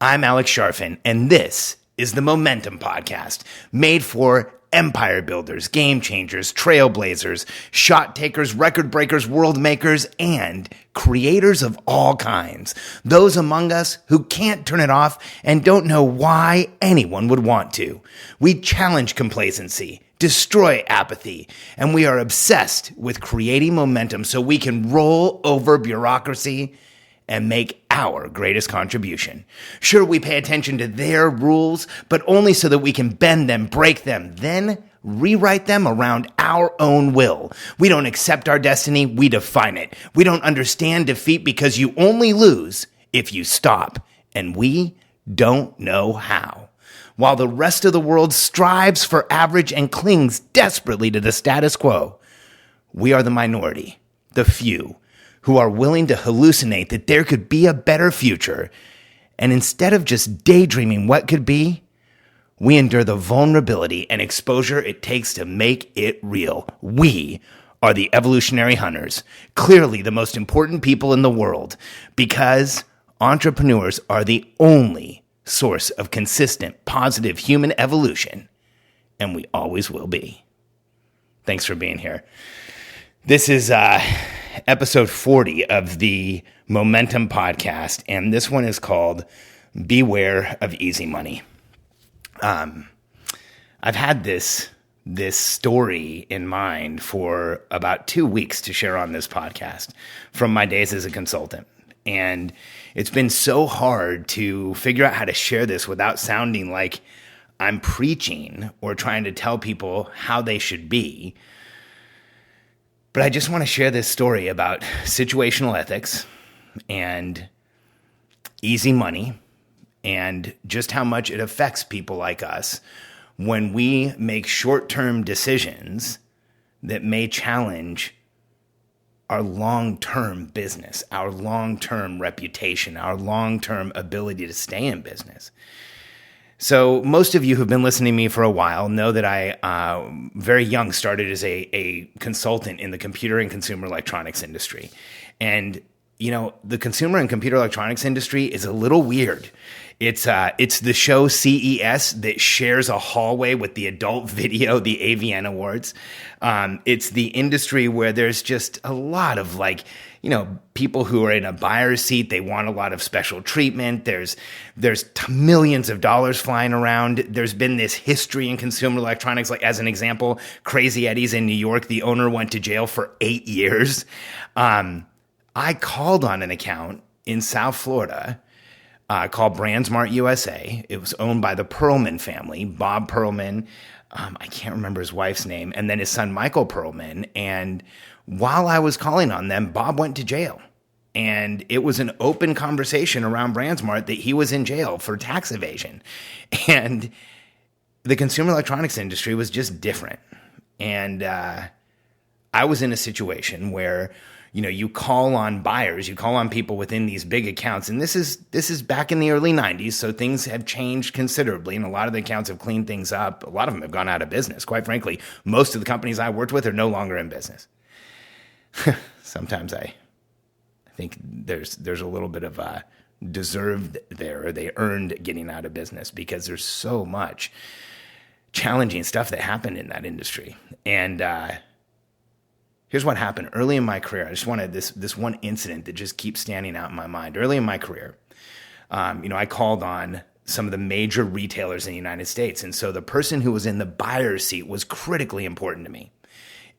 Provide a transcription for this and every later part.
I'm Alex Sharfin, and this is the Momentum Podcast, made for empire builders, game changers, trailblazers, shot takers, record breakers, world makers, and creators of all kinds. Those among us who can't turn it off and don't know why anyone would want to. We challenge complacency, destroy apathy, and we are obsessed with creating momentum so we can roll over bureaucracy and make our greatest contribution. Sure, we pay attention to their rules, but only so that we can bend them, break them, then rewrite them around our own will. We don't accept our destiny, we define it. We don't understand defeat because you only lose if you stop, and we don't know how. While the rest of the world strives for average and clings desperately to the status quo, we are the minority, the few, who are willing to hallucinate that there could be a better future. And instead of just daydreaming what could be, we endure the vulnerability and exposure it takes to make it real. We are the evolutionary hunters, clearly the most important people in the world, because entrepreneurs are the only source of consistent, positive human evolution, and we always will be. Thanks for being here. This is episode 40 of the Momentum Podcast, and this one is called Beware of Easy Money. I've had this story in mind for about 2 weeks to share on this podcast from my days as a consultant. And it's been so hard to figure out how to share this without sounding like I'm preaching or trying to tell people how they should be. But I just want to share this story about situational ethics and easy money and just how much it affects people like us when we make short-term decisions that may challenge our long-term business, our long-term reputation, our long-term ability to stay in business. So most of you who've been listening to me for a while know that I, very young, started as a consultant in the computer and consumer electronics industry. And, you know, the consumer and computer electronics industry is a little weird. It's the show CES that shares a hallway with the adult video, the AVN Awards. It's the industry where there's just a lot of people who are in a buyer's seat. They want a lot of special treatment. There's millions of dollars flying around. There's been this history in consumer electronics. Like, as an example, Crazy Eddie's in New York. The owner went to jail for 8 years. I called on an account in South Florida called BrandsMart USA. It was owned by the Perlman family, Bob Perlman. I can't remember his wife's name, and then his son, Michael Perlman. And while I was calling on them, Bob went to jail. And it was an open conversation around BrandsMart that he was in jail for tax evasion. And the consumer electronics industry was just different. And I was in a situation where, you call on buyers, you call on people within these big accounts. And this is back in the early 90s, so things have changed considerably. And a lot of the accounts have cleaned things up. A lot of them have gone out of business. Quite frankly, most of the companies I worked with are no longer in business. Sometimes I think there's a little bit of deserved there, or they earned getting out of business, because there's so much challenging stuff that happened in that industry. And here's what happened early in my career. I just wanted this one incident that just keeps standing out in my mind. Early in my career, I called on some of the major retailers in the United States. And so the person who was in the buyer's seat was critically important to me.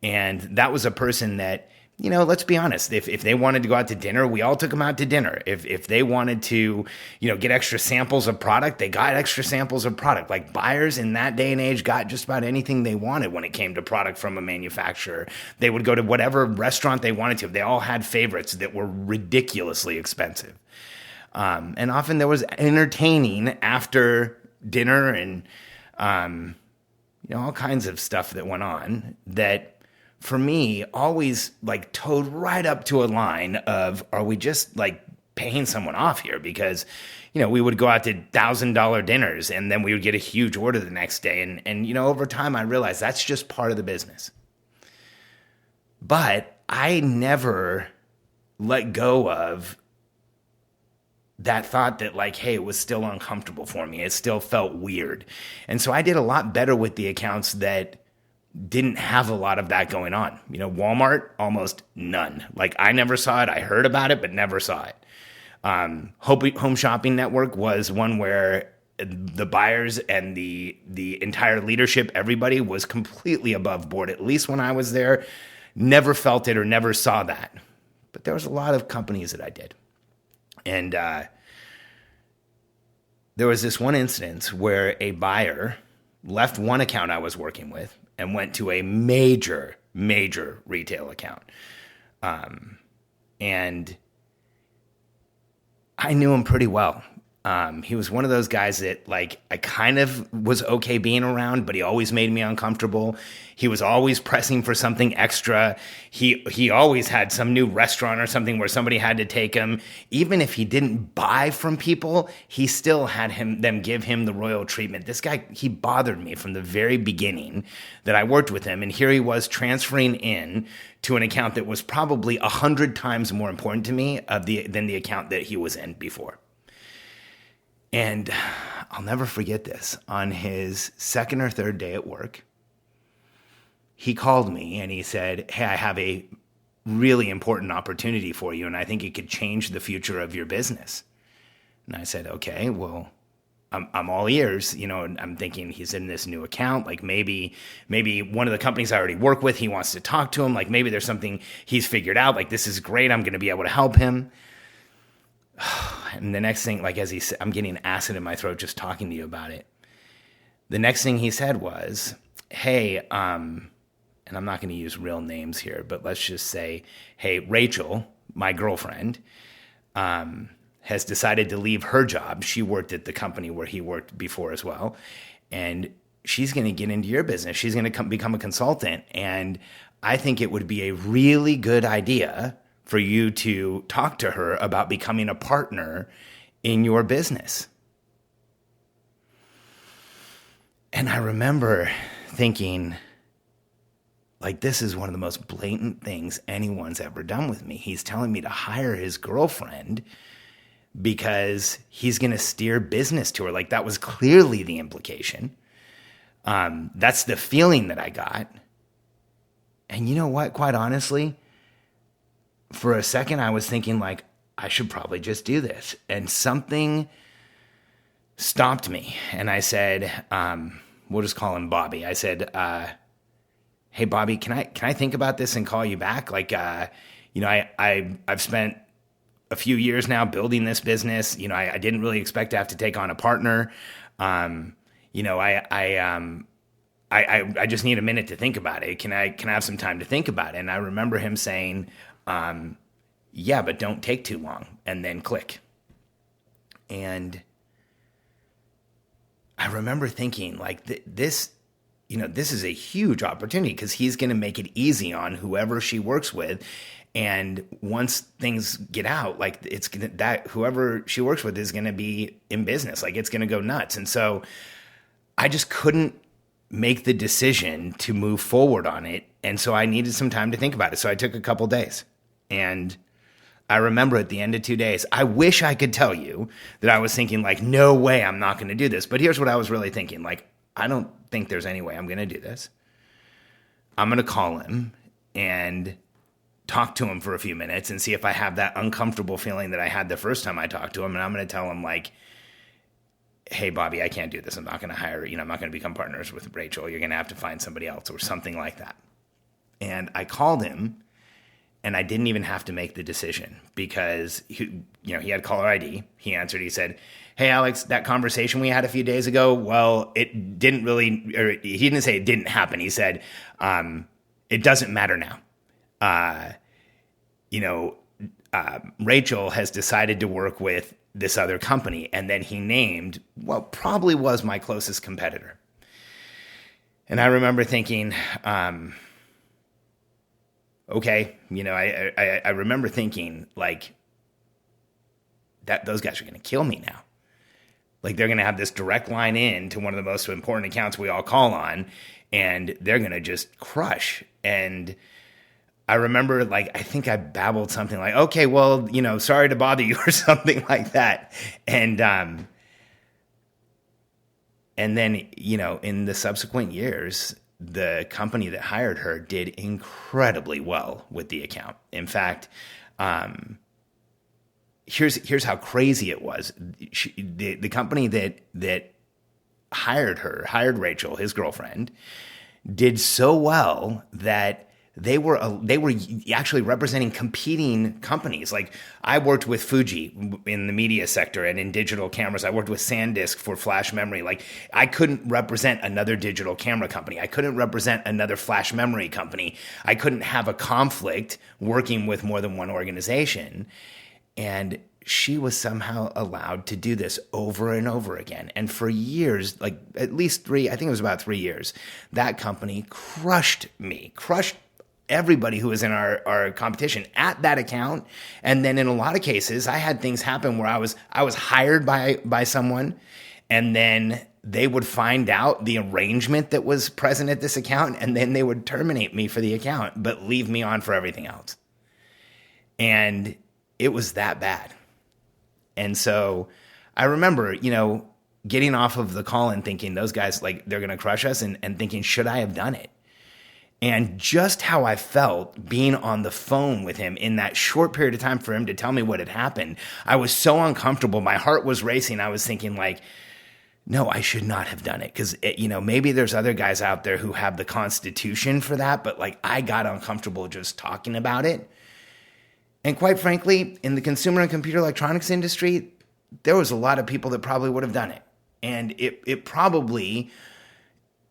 And that was a person that, let's be honest, if they wanted to go out to dinner, we all took them out to dinner. If they wanted to, get extra samples of product, they got extra samples of product. Like, buyers in that day and age got just about anything they wanted when it came to product from a manufacturer. They would go to whatever restaurant they wanted to. They all had favorites that were ridiculously expensive. And often there was entertaining after dinner and, all kinds of stuff that went on that, for me, always towed right up to a line of, are we just paying someone off here? Because, we would go out to $1,000 dinners and then we would get a huge order the next day. And over time I realized that's just part of the business. But I never let go of that thought that like, hey, it was still uncomfortable for me. It still felt weird. And so I did a lot better with the accounts that didn't have a lot of that going on. Walmart, almost none. Like I never saw it. I heard about it, but never saw it. Home Shopping Network was one where the buyers and the entire leadership, everybody was completely above board. At least when I was there, never felt it or never saw that. But there was a lot of companies that I did. And there was this one instance where a buyer left one account I was working with and went to a major retail account. And I knew him pretty well. He was one of those guys that like I kind of was okay being around, but he always made me uncomfortable. He was always pressing for something extra. He always had some new restaurant or something where somebody had to take him. Even if he didn't buy from people, he still had them give him the royal treatment. This guy, he bothered me from the very beginning that I worked with him. And here he was transferring in to an account that was probably 100 times more important to me than the account that he was in before. And I'll never forget this. On his second or third day at work, he called me and he said, hey, I have a really important opportunity for you, and I think it could change the future of your business. And I said, okay, well, I'm all ears. I'm thinking he's in this new account. Like maybe one of the companies I already work with, he wants to talk to him. Like maybe there's something he's figured out. Like this is great. I'm going to be able to help him. And the next thing, like as he said, I'm getting acid in my throat just talking to you about it. The next thing he said was, hey, and I'm not going to use real names here, but let's just say, hey, Rachel, my girlfriend, has decided to leave her job. She worked at the company where he worked before as well. And she's going to get into your business. She's going to become a consultant. And I think it would be a really good idea for you to talk to her about becoming a partner in your business. And I remember thinking, like, this is one of the most blatant things anyone's ever done with me. He's telling me to hire his girlfriend because he's going to steer business to her. Like, that was clearly the implication. That's the feeling that I got. And you know what? Quite honestly, for a second, I was thinking, like, I should probably just do this. And something stopped me. And I said, we'll just call him Bobby. I said, hey, Bobby, can I think about this and call you back? Like, I've spent a few years now building this business. I didn't really expect to have to take on a partner. I just need a minute to think about it. Can I have some time to think about it? And I remember him saying, yeah, but don't take too long, and then click. And I remember thinking, like, this is a huge opportunity because he's going to make it easy on whoever she works with. And once things get out, like, that whoever she works with is going to be in business. Like, it's going to go nuts. And so I just couldn't make the decision to move forward on it. And so I needed some time to think about it. So I took a couple days. And I remember at the end of 2 days, I wish I could tell you that I was thinking, like, no way, I'm not going to do this. But here's what I was really thinking. Like, I don't think there's any way I'm going to do this. I'm going to call him and talk to him for a few minutes and see if I have that uncomfortable feeling that I had the first time I talked to him. And I'm going to tell him, like, hey, Bobby, I can't do this. I'm not going to hire, I'm not going to become partners with Rachel. You're going to have to find somebody else or something like that. And I called him. And I didn't even have to make the decision because he had caller ID. He answered. He said, hey, Alex, that conversation we had a few days ago, well, it didn't really, or he didn't say it didn't happen. He said, it doesn't matter now. Rachel has decided to work with this other company. And then he named what probably was my closest competitor. And I remember thinking, okay, I remember thinking, like, that those guys are going to kill me now. Like, they're going to have this direct line in to one of the most important accounts we all call on, and they're going to just crush. And I remember, like, I think I babbled something like, okay, well, sorry to bother you or something like that. And then, in the subsequent years, the company that hired her did incredibly well with the account. In fact, here's how crazy it was. The company that hired Rachel, his girlfriend, did so well that they were actually representing competing companies. Like, I worked with Fuji in the media sector and in digital cameras. I worked with SanDisk for flash memory. Like, I couldn't represent another digital camera company. I couldn't represent another flash memory company. I couldn't have a conflict working with more than one organization. And she was somehow allowed to do this over and over again. And for years, like at least 3, I think it was about 3 years, that company crushed everybody who was in our competition at that account. And then in a lot of cases, I had things happen where I was hired by someone, and then they would find out the arrangement that was present at this account, and then they would terminate me for the account, but leave me on for everything else. And it was that bad. And so I remember, getting off of the call and thinking, those guys, like, they're going to crush us, and thinking, should I have done it? And just how I felt being on the phone with him in that short period of time for him to tell me what had happened, I was so uncomfortable. My heart was racing. I was thinking, like, no, I should not have done it. Because, maybe there's other guys out there who have the constitution for that, but, like, I got uncomfortable just talking about it. And quite frankly, in the consumer and computer electronics industry, there was a lot of people that probably would have done it. And it probably,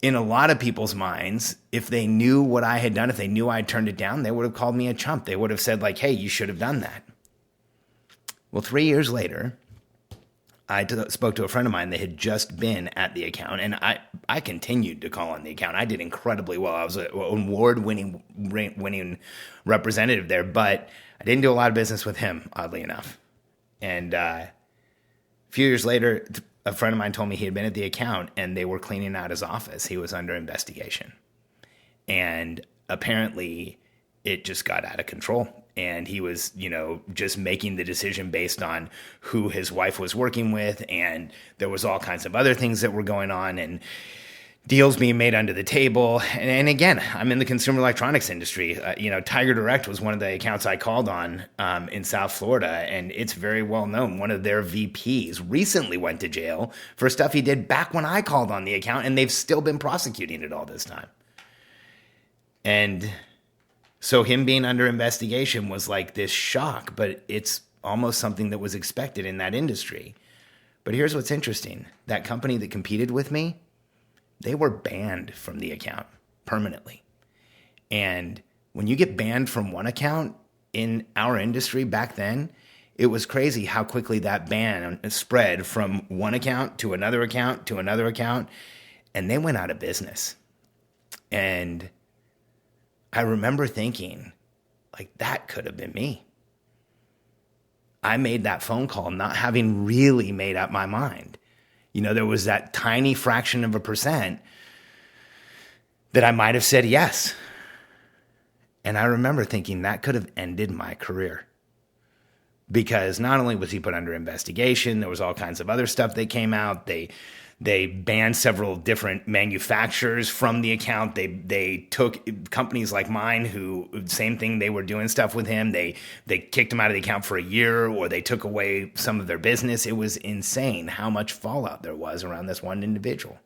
in a lot of people's minds, if they knew what I had done, if they knew I had turned it down, they would have called me a chump. They would have said, like, hey, you should have done that. Well, 3 years later, I spoke to a friend of mine that had just been at the account, and I continued to call on the account. I did incredibly well. I was an award-winning representative there, but I didn't do a lot of business with him, oddly enough. And a few years later, a friend of mine told me he had been at the account and they were cleaning out his office. He was under investigation. And apparently it just got out of control. And he was, just making the decision based on who his wife was working with. And there was all kinds of other things that were going on, and deals being made under the table. And again, I'm in the consumer electronics industry. Tiger Direct was one of the accounts I called on in South Florida, and it's very well known. One of their VPs recently went to jail for stuff he did back when I called on the account, and they've still been prosecuting it all this time. And so him being under investigation was like this shock, but it's almost something that was expected in that industry. But here's what's interesting. That company that competed with me, they were banned from the account permanently. And when you get banned from one account in our industry back then, it was crazy how quickly that ban spread from one account to another account to another account, and they went out of business. And I remember thinking, like, that could have been me. I made that phone call not having really made up my mind. There was that tiny fraction of a percent that I might have said yes. And I remember thinking that could have ended my career. Because not only was he put under investigation, there was all kinds of other stuff that came out. They banned several different manufacturers from the account. They took companies like mine who, same thing, they were doing stuff with him. They kicked him out of the account for a year, or they took away some of their business. It was insane how much fallout there was around this one individual.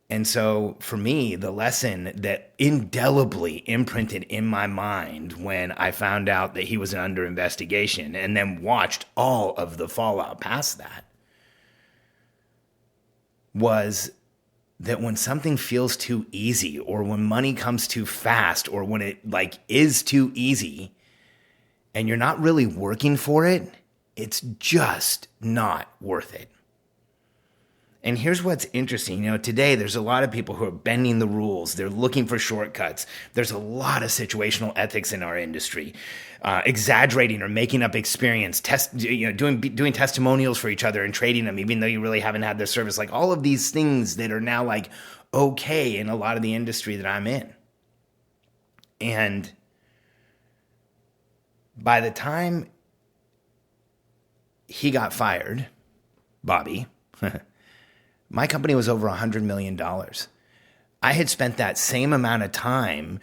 And so for me, the lesson that indelibly imprinted in my mind when I found out that he was under investigation and then watched all of the fallout past that was that when something feels too easy, or when money comes too fast, or when it is too easy and you're not really working for it, it's just not worth it. And here's what's interesting. Today there's a lot of people who are bending the rules. They're looking for shortcuts. There's a lot of situational ethics in our industry, exaggerating or making up experience, doing testimonials for each other and trading them, even though you really haven't had their service. Like, all of these things that are now okay in a lot of the industry that I'm in. And by the time he got fired, Bobby, my company was over $100 million. I had spent that same amount of time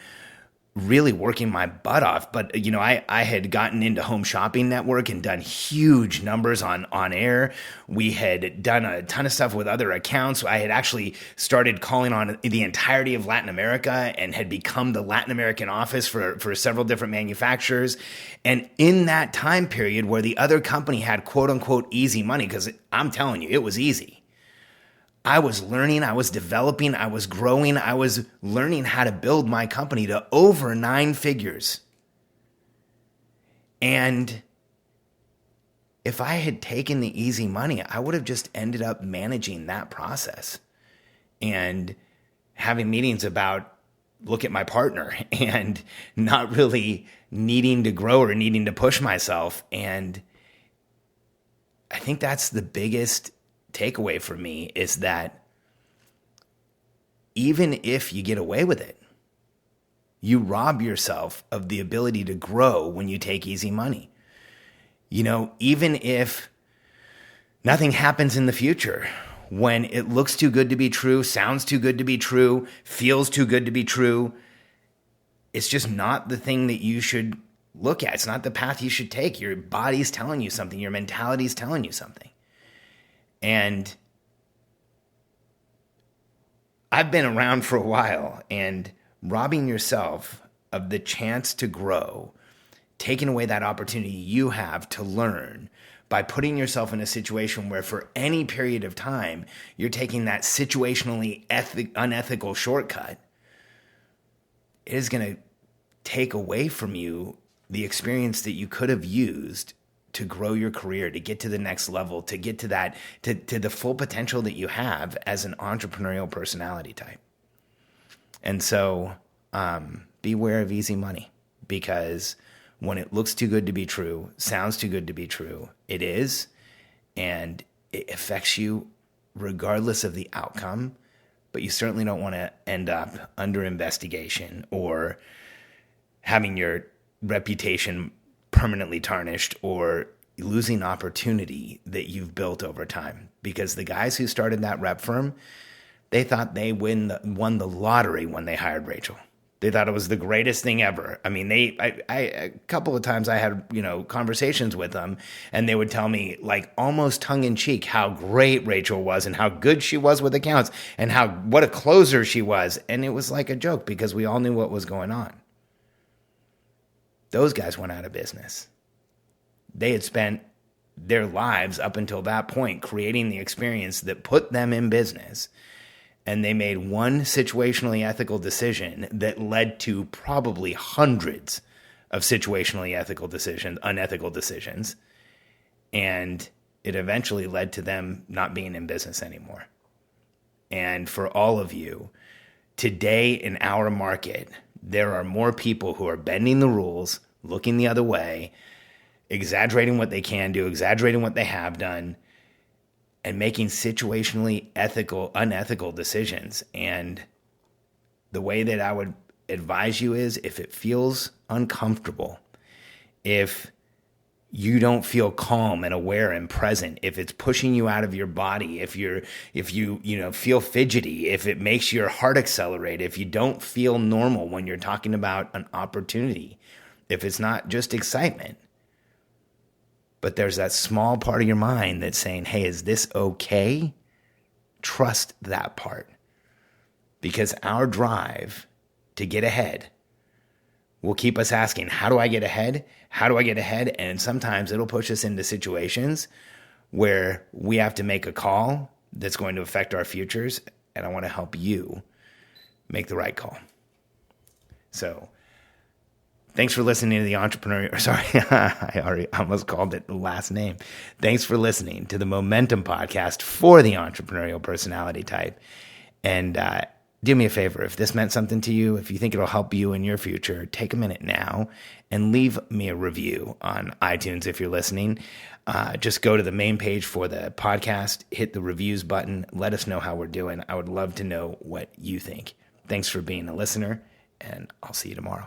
really working my butt off. But, I had gotten into Home Shopping Network and done huge numbers on air. We had done a ton of stuff with other accounts. I had actually started calling on the entirety of Latin America and had become the Latin American office for several different manufacturers. And in that time period where the other company had quote unquote easy money, because I'm telling you, it was easy. I was learning, I was developing, I was growing, I was learning how to build my company to over 9 figures. And if I had taken the easy money, I would have just ended up managing that process and having meetings about look at my partner and not really needing to grow or needing to push myself. And I think that's the biggest takeaway for me, is that even if you get away with it, you rob yourself of the ability to grow when you take easy money. Even if nothing happens in the future, when it looks too good to be true, sounds too good to be true, feels too good to be true, it's just not the thing that you should look at. It's not the path you should take. Your body's telling you something. Your mentality's telling you something. And I've been around for a while, and robbing yourself of the chance to grow, taking away that opportunity you have to learn by putting yourself in a situation where for any period of time, you're taking that situationally unethical shortcut, it is going to take away from you the experience that you could have used to grow your career, to get to the next level, to get to that, to the full potential that you have as an entrepreneurial personality type. And so beware of easy money, because when it looks too good to be true, sounds too good to be true, it is, and it affects you regardless of the outcome. But you certainly don't want to end up under investigation or having your reputation permanently tarnished or losing opportunity that you've built over time. Because the guys who started that rep firm, they thought they won the lottery when they hired Rachel. They thought it was the greatest thing ever. I mean, I a couple of times I had, conversations with them, and they would tell me, like, almost tongue in cheek, how great Rachel was and how good she was with accounts and what a closer she was. And it was like a joke because we all knew what was going on. Those guys went out of business. They had spent their lives up until that point creating the experience that put them in business. And they made one situationally ethical decision that led to probably hundreds of situationally unethical decisions. And it eventually led to them not being in business anymore. And for all of you, today in our market, there are more people who are bending the rules, looking the other way, exaggerating what they can do, exaggerating what they have done, and making situationally unethical decisions. And the way that I would advise you is, if it feels uncomfortable, if you don't feel calm and aware and present, if it's pushing you out of your body, if you feel fidgety, if it makes your heart accelerate, if you don't feel normal when you're talking about an opportunity, if it's not just excitement, but there's that small part of your mind that's saying, hey, is this okay? Trust that part. Because our drive to get ahead will keep us asking, how do I get ahead? How do I get ahead? And sometimes it'll push us into situations where we have to make a call that's going to affect our futures. And I want to help you make the right call. So thanks for listening to the Entrepreneurial. Sorry, I already almost called it the last name. Thanks for listening to the Momentum Podcast for the entrepreneurial personality type. And do me a favor, if this meant something to you, if you think it'll help you in your future, take a minute now and leave me a review on iTunes if you're listening. Just go to the main page for the podcast, hit the reviews button, let us know how we're doing. I would love to know what you think. Thanks for being a listener, and I'll see you tomorrow.